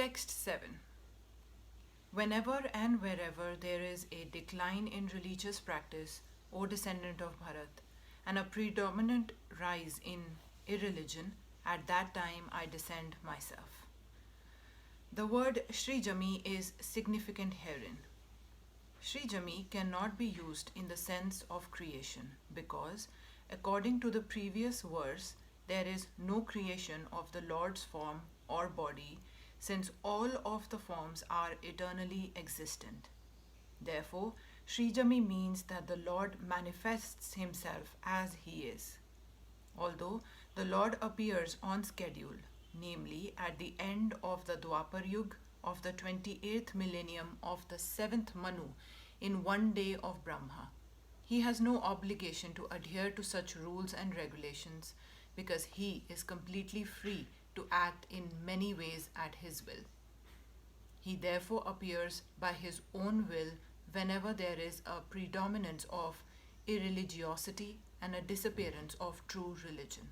Text 7. Whenever and wherever there is a decline in religious practice, O descendant of Bharat, and a predominant rise in irreligion, at that time I descend myself. The word Srijami is significant herein. Srijami cannot be used in the sense of creation because, according to the previous verse, there is no creation of the Lord's form or body, since all of the forms are eternally existent. Therefore, Srijami means that the Lord manifests himself as he is. Although the Lord appears on schedule, namely at the end of the Dwapar Yug of the 28th millennium of the 7th Manu in one day of Brahma, he has no obligation to adhere to such rules and regulations because he is completely free to act in many ways at his will. He therefore appears by his own will whenever there is a predominance of irreligiosity and a disappearance of true religion.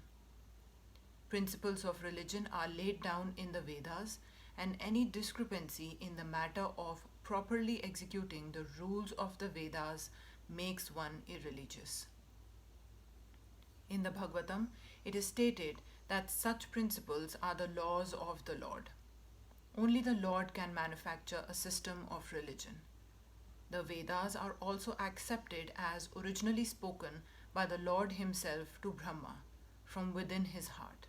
Principles of religion are laid down in the Vedas, and any discrepancy in the matter of properly executing the rules of the Vedas makes one irreligious. In the Bhagavatam, it is stated that such principles are the laws of the Lord. Only the Lord can manufacture a system of religion. The Vedas are also accepted as originally spoken by the Lord himself to Brahma from within his heart.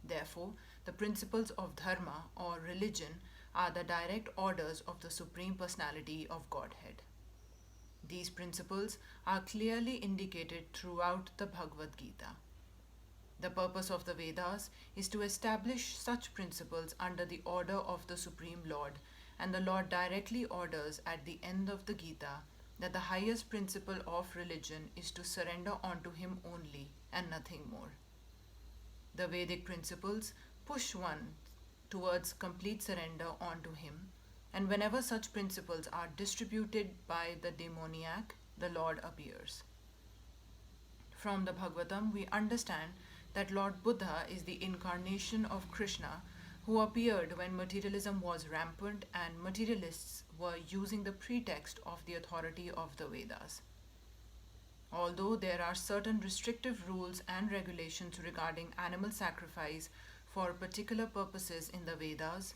Therefore, the principles of dharma or religion are the direct orders of the Supreme Personality of Godhead. These principles are clearly indicated throughout the Bhagavad Gita. The purpose of the Vedas is to establish such principles under the order of the Supreme Lord, and the Lord directly orders at the end of the Gita that the highest principle of religion is to surrender unto him only and nothing more. The Vedic principles push one towards complete surrender unto him, and whenever such principles are distributed by the demoniac, the Lord appears. From the Bhagavatam, we understand that Lord Buddha is the incarnation of Krishna, who appeared when materialism was rampant and materialists were using the pretext of the authority of the Vedas. Although there are certain restrictive rules and regulations regarding animal sacrifice for particular purposes in the Vedas,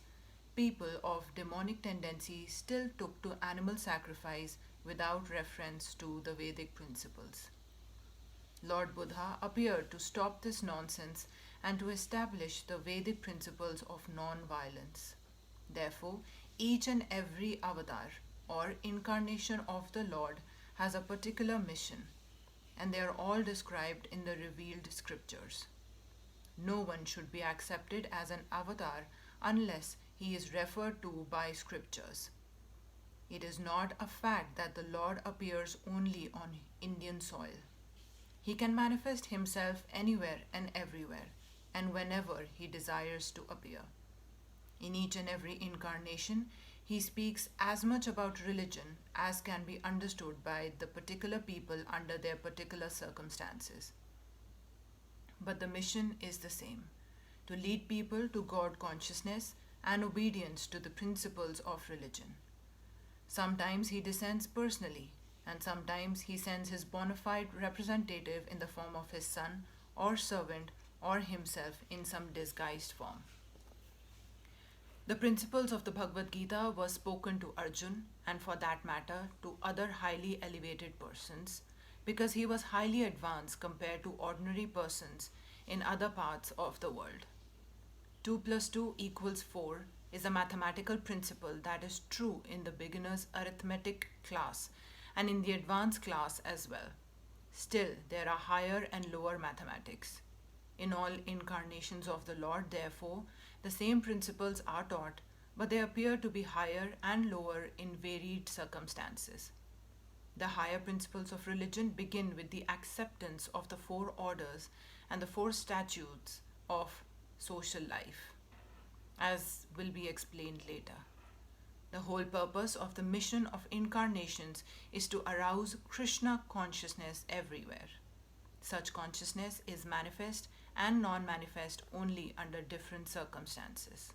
people of demonic tendency still took to animal sacrifice without reference to the Vedic principles. Lord Buddha appeared to stop this nonsense and to establish the Vedic principles of non-violence. Therefore, each and every avatar or incarnation of the Lord has a particular mission, and they are all described in the revealed scriptures. No one should be accepted as an avatar unless he is referred to by scriptures. It is not a fact that the Lord appears only on Indian soil. He can manifest himself anywhere and everywhere, and whenever he desires to appear. In each and every incarnation, he speaks as much about religion as can be understood by the particular people under their particular circumstances. But the mission is the same: to lead people to God consciousness and obedience to the principles of religion. Sometimes he descends personally, and sometimes he sends his bona fide representative in the form of his son or servant or himself in some disguised form. The principles of the Bhagavad Gita were spoken to Arjun, and for that matter to other highly elevated persons, because he was highly advanced compared to ordinary persons in other parts of the world. 2 plus 2 equals 4 is a mathematical principle that is true in the beginner's arithmetic class and in the advanced class as well. Still, there are higher and lower mathematics. In all incarnations of the Lord, therefore, the same principles are taught, but they appear to be higher and lower in varied circumstances. The higher principles of religion begin with the acceptance of the 4 orders and the 4 statutes of social life, as will be explained later. The whole purpose of the mission of incarnations is to arouse Krishna consciousness everywhere. Such consciousness is manifest and non-manifest only under different circumstances.